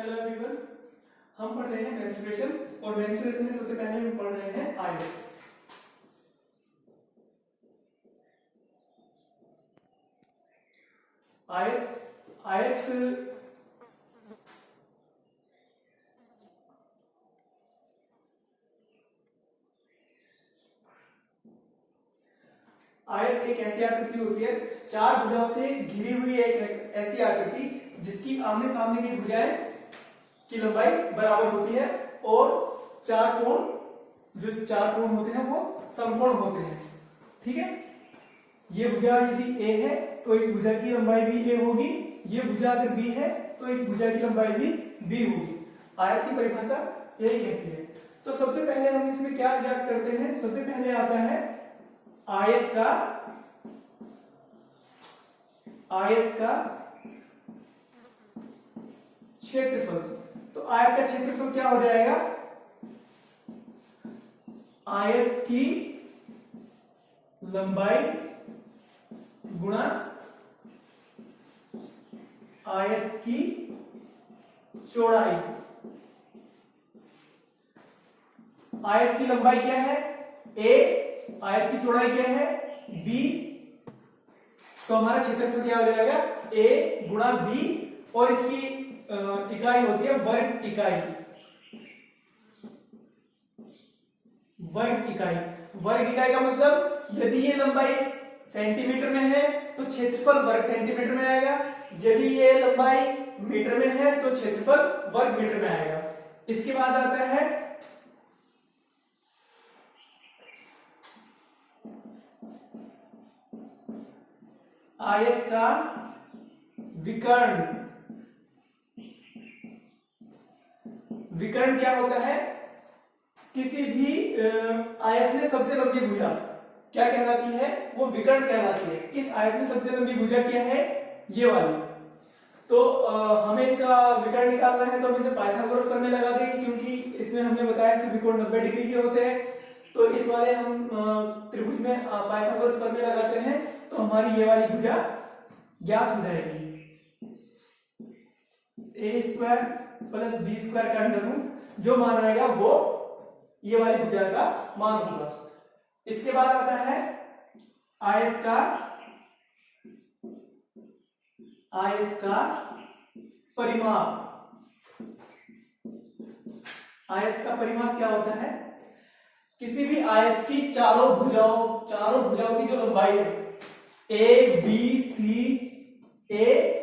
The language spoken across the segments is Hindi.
हेलो एवरीवन, हम पढ़ रहे हैं मेंस्ट्रुएशन और मेंस्ट्रुएशन में सबसे पहले हम पढ़ रहे हैं आयत। आयत आयत एक ऐसी आकृति होती है, चार भुजाओं से घिरी हुई एक ऐसी आकृति जिसकी आमने सामने की भुजाएं की लंबाई बराबर होती है और चार कोण होते हैं वो समकोण होते हैं। ठीक है, ये भुजा यदि ए है तो इस भुजा की लंबाई भी ए होगी, ये भुजा अगर बी है तो इस भुजा की लंबाई भी बी होगी। आयत की परिभाषा यही कहती है। तो सबसे पहले हम इसमें क्या ज्ञात करते हैं, सबसे पहले आता है आयत का क्षेत्रफल। तो आयत का क्षेत्रफल क्या हो जाएगा, आयत की लंबाई गुणा आयत की चौड़ाई। आयत की लंबाई क्या है a, आयत की चौड़ाई क्या है b, तो हमारा क्षेत्रफल क्या हो जाएगा a गुणा b और इसकी इकाई होती है वर्ग इकाई। वर्ग इकाई का मतलब यदि ये लंबाई सेंटीमीटर में है तो क्षेत्रफल वर्ग सेंटीमीटर में आएगा, यदि ये लंबाई मीटर में है तो क्षेत्रफल वर्ग मीटर में आएगा। इसके बाद आता है आयत का विकर्ण। विकर्ण क्या होता है, किसी भी आयत में सबसे लंबी भुजा क्या कहलाती है, वो विकर्ण कहलाती है। इस आयत में सबसे लंबी भुजा क्या है, ये वाली। तो हमें इसका विकर्ण निकालना है तो हम इसे पाइथागोरस प्रमेय लगा देंगे, क्योंकि इसमें हमने बताया सभी कोण 90 डिग्री के होते हैं। तो इस वाले हम त्रिभुज में पाइथागोरस प्रमेय लगाते हैं तो हमारी ये वाली भुजा ज्ञात हो जाएगी। ए स्क्वायर प्लस बी स्क्वायर का अंडर रूट, जो मान आएगा वो ये वाली भुजा का मान होगा। इसके बाद आता है आयत का परिमाप। आयत का परिमाप क्या होता है, किसी भी आयत की चारों भुजाओं की जो लंबाई है ए बी सी, ए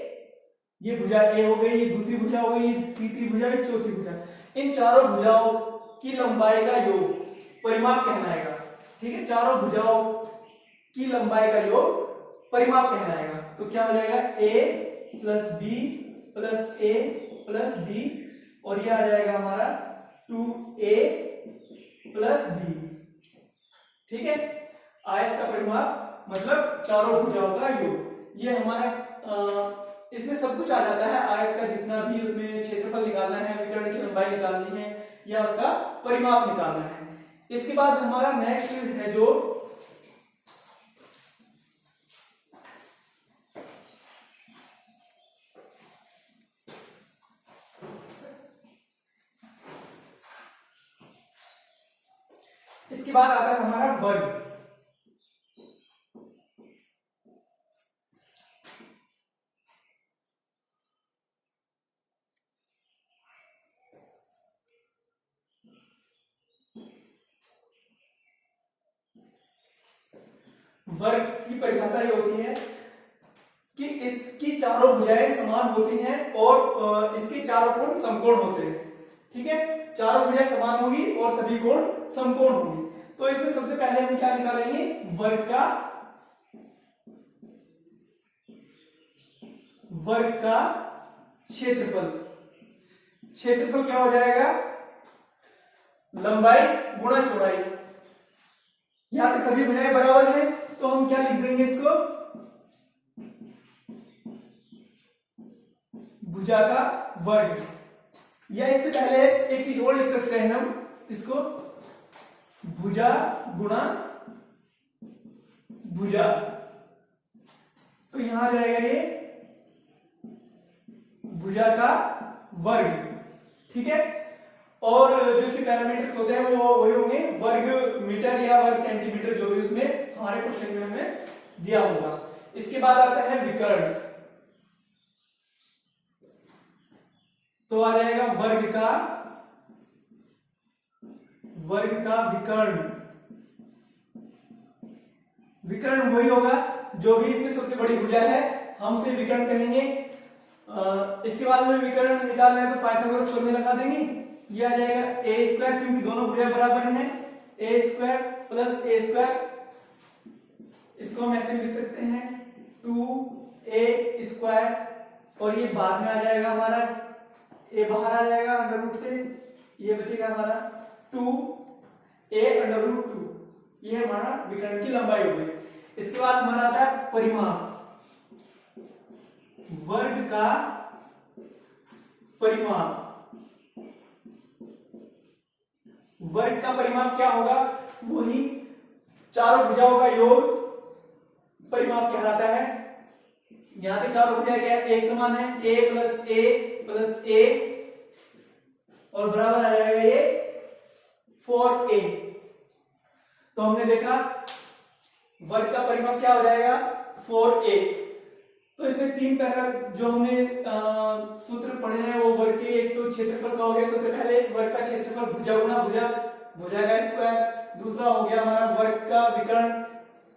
ये भुजा ए हो गई, ये दूसरी भुजा हो गई, तीसरी भुजा, ये चौथी भुजा, इन चारों भुजाओं की लंबाई का योग परिमाप कहलाएगा। ठीक है, चारों भुजाओं की लंबाई का योग परिमाप कहलाएगा। तो क्या हो जाएगा a plus B plus A plus B और ये आ जाएगा हमारा 2a प्लस बी। ठीक है, आयत का परिमाप मतलब चारों भुजाओं का योग। ये हमारा इसमें सब कुछ आ जाता है, आयत का जितना भी उसमें क्षेत्रफल निकालना है, विकर्ण की लंबाई निकालनी है या उसका परिमाप निकालना है। इसके बाद हमारा नेक्स्ट है जो इसके बाद आता है हमारा वर्ग। वर्ग की परिभाषा ये होती है कि इसकी चारों भुजाएं समान होती हैं और इसके चारों कोण समकोण होते हैं। ठीक है, चारों भुजाएं समान होगी और सभी कोण समकोण होंगी। तो इसमें सबसे पहले हम क्या निकालेंगे, वर्ग का क्षेत्रफल। क्षेत्रफल क्या हो जाएगा, लंबाई गुणा चौड़ाई। यहां पे सभी भुजाएं बराबर है तो हम क्या लिख देंगे इसको, भुजा का वर्ग। या इससे पहले एक चीज और लिख सकते हैं हम इसको, भुजा गुणा भुजा। तो यहां आ जाएगा ये भुजा का वर्ग। ठीक है। और जो इसके पैरामीटर्स होते हैं वो वही होंगे, वर्ग मीटर या वर्ग सेंटीमीटर, जो भी उसमें हमारे क्वेश्चन में हमें दिया होगा। इसके बाद आता है विकर्ण, तो आ जाएगा वर्ग का विकर्ण। विकर्ण वही होगा जो भी इसमें सबसे बड़ी भुजा है, हम उसे विकर्ण कहेंगे। इसके बाद हमें विकर्ण निकालना है तो पाइथागोरस प्रमेय लगा देंगे, ये आ जाएगा ए स्क्वायर, क्योंकि दोनों भुजा बराबर हैं, ए स्क्वायर प्लस ए स्क्वायर, इसको हम ऐसे लिख सकते हैं 2a स्क्वायर, और ये बाद में आ जाएगा हमारा, ए बाहर आ जाएगा अंडर रूट से, ये बचेगा हमारा 2a अंडर रूट 2, ये हमारा विकर्ण की लंबाई हो गई। इसके बाद हमारा आता है परिमाप, वर्ग का परिमाप। वर्ग का परिमाप क्या होगा, वही चारों भुजाओं का योग परिमाप कहलाता है। यहां पे चारों भुजाएं क्या एक समान है, a प्लस a और बराबर आ जाएगा ये 4a। तो हमने देखा वर्ग का परिमाप क्या हो जाएगा 4a। तो इसमें तीन तरह जो हमने सूत्र पढ़े हैं वो वर्ग के, एक तो क्षेत्रफल का हो गया, सबसे पहले वर्ग का क्षेत्रफल भुजा गुना भुजा, भुजा का स्क्वायर। दूसरा हो गया हमारा वर्ग का विकर्ण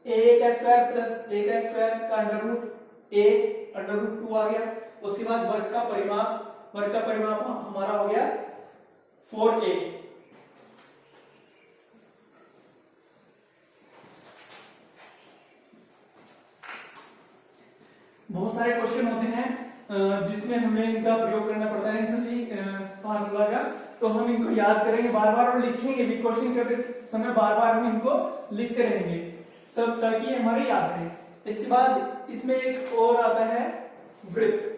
a का स्क्वायर प्लस a का स्क्वायर का under root a under root 2 आ गया। उसके बाद वर्ग का परिमाप हमारा हो गया 4a। बहुत सारे क्वेश्चन होते हैं जिसमें हमें इनका प्रयोग करना पड़ता है, इन सभी फार्मूला का, तो हम इनको याद करेंगे बार बार और लिखेंगे भी, क्वेश्चन करते समय बार बार हम इनको लिखते रहेंगे तब ताकि ये हमारे याद रहे। इसके बाद इसमें एक और आता है वृत्त।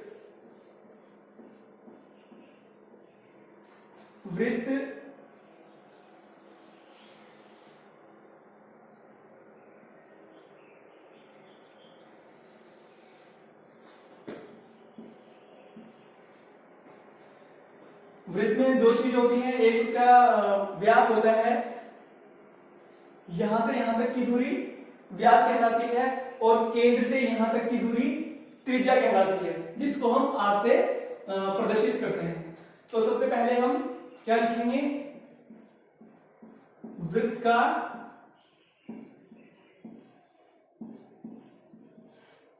वृत्त में दो चीज होती है, एक उसका व्यास होता है, यहां से यहां तक की दूरी व्यास कहलाती है, और केंद्र से यहां तक की दूरी त्रिज्या कहलाती है, जिसको हम आर से प्रदर्शित करते हैं। तो सबसे पहले हम क्या लिखेंगे, वृत्त का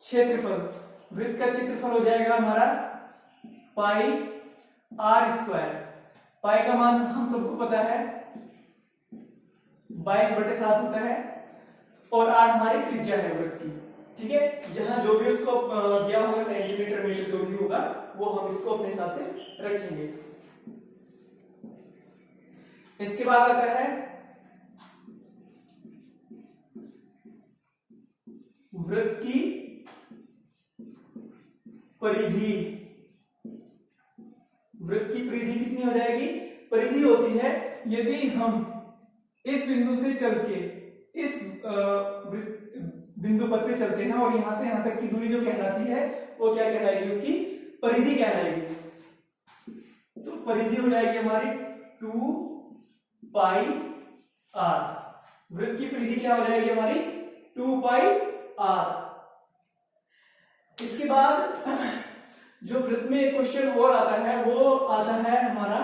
क्षेत्रफल। वृत्त का क्षेत्रफल हो जाएगा हमारा पाई आर स्क्वायर। पाई का मान हम सबको पता है 22/7 होता है, और आर हमारी त्रिज्या है वृत्त की, ठीक है। जहां जो भी उसको दिया होगा सेंटीमीटर मीटर जो भी होगा वो हम इसको अपने हिसाब से रखेंगे। इसके बाद आता है वृत्त की परिधि। वृत्त की परिधि कितनी हो जाएगी, परिधि होती है यदि हम इस बिंदु से चल के इस बिंदु पर पे चलते हैं और यहां से यहां तक की दूरी जो कहलाती है वो क्या कहलाएगी, उसकी परिधि कहलाएगी। तो परिधि हो जाएगी हमारी 2 पाई आर। वृत्त की परिधि क्या हो जाएगी हमारी 2 पाई आर। इसके बाद जो वृत्त में एक क्वेश्चन और आता है वो आता है हमारा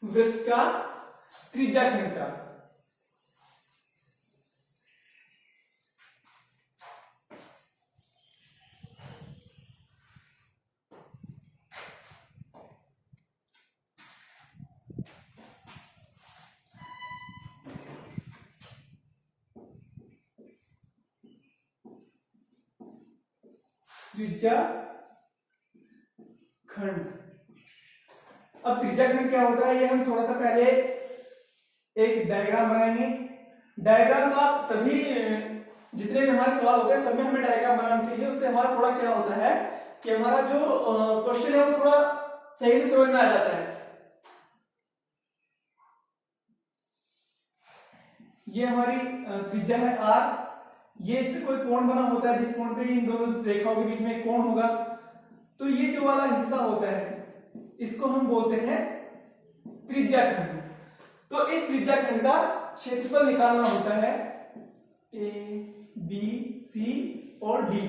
वृत्त का त्रिज्याखंड का। त्रिज्याखंड। अब त्रिज्याखंड क्या होता है ये हम थोड़ा सा पहले एक डायग्राम बनाएंगे। डायग्राम का सभी जितने भी हमारे सवाल होते हैं सब में हमें डायग्राम बनाना चाहिए, उससे हमारा थोड़ा क्या होता है कि हमारा जो क्वेश्चन है वो थोड़ा सही से समझ में आ जाता है। ये हमारी त्रिज्या है r, ये इस पे कोई कोण बना होता है, जिस कोण पे इन दोनों रेखाओं के बीच में एक कोण होगा, तो ये जो वाला हिस्सा होता है इसको हम बोलते हैं त्रिज्याखंड। तो इस त्रिज्याखंड का क्षेत्रफल निकालना होता है ए बी सी और डी।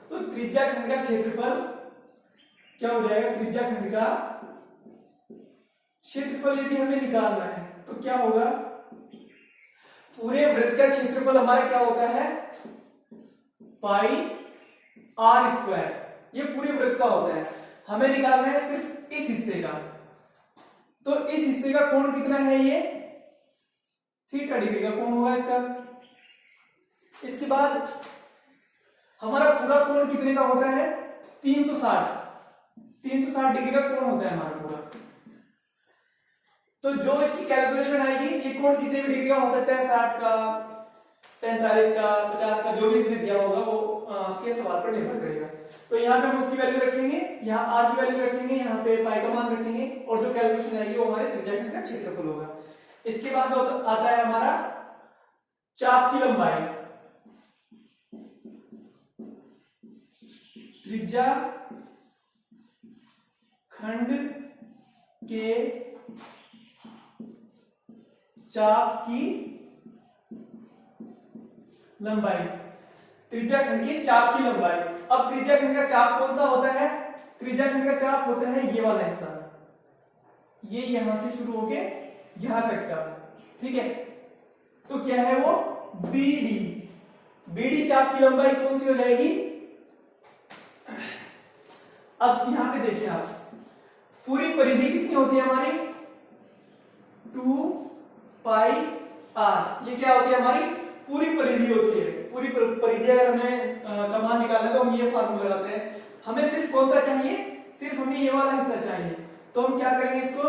तो त्रिज्याखंड का क्षेत्रफल क्या हो जाएगा, त्रिज्याखंड का क्षेत्रफल यदि हमें निकालना है तो क्या होगा, पूरे वृत्त का क्षेत्रफल हमारा क्या होता है पाई आर स्क्वायर। ये पूरे वृत्त का होता है, हमें निकालना है सिर्फ इस हिस्से का। तो इस हिस्से का कोण कितना है, ये थीटा डिग्री का कोण होगा इसका। इसके बाद हमारा पूरा कोण कितने का होता है 360 डिग्री का कोण होता है हमारा पूरा। तो जो इसकी कैलकुलेशन आएगी, ये कोण कितने भी डिग्री का हो सकता है, 60 का, 45 का, 50 का, जो भी इसमें दिया होगा वो आपके सवाल पर निर्भर करेगा। तो यहाँ पे हम उसकी वैल्यू रखेंगे, यहाँ आर की वैल्यू रखेंगे, यहाँ पे पाई का मान रखेंगे, और जो कैलकुलेशन आएगी वो हमारे त्रिज्याखंड का क्षेत्रफल होगा। इसके बाद आता है हमारा चाप की लंबाई। त्रिज्याखंड के चाप की लंबाई, त्रिज्याखंड की चाप की लंबाई। अब त्रिज्याखंड का चाप कौन सा होता है, त्रिज्याखंड का चाप होता है ये वाला हिस्सा, ये यहां से शुरू होके यहां तक का, ठीक है। तो क्या है वो बीडी। बीडी चाप की लंबाई कौन सी हो जाएगी, अब यहां पे देखिए आप, पूरी परिधि कितनी होती है हमारी 2 पाई आर। ये क्या होती है हमारी पूरी परिधि होती है। पूरी परिधि अगर हमें कमान निकालना है तो हम ये फार्मूला लगाते हैं। हमें सिर्फ कौन सा चाहिए, सिर्फ हमें ये वाला हिस्सा चाहिए। तो हम क्या करेंगे इसको,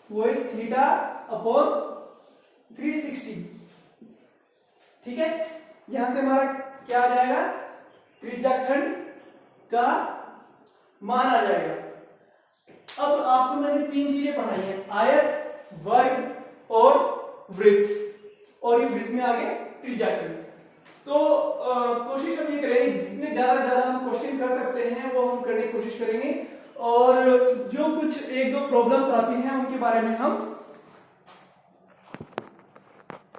वही थीटा अपॉन 360, ठीक है। यहां से हमारा क्या आ जाएगा, त्रिज्याखंड का मान आ जाएगा। अब आपको मैंने 3 चीजें पढ़ाई हैं, आयत, वर्ग और वृत्त, और ये वृत्त में आगे त्रिज्याखंड। तो कोशिश हम ये करेंगे जितने ज्यादा से ज्यादा हम क्वेश्चन कर सकते हैं वो हम करने की कोशिश करेंगे, और जो कुछ 1-2 प्रॉब्लम्स आती हैं उनके बारे में हम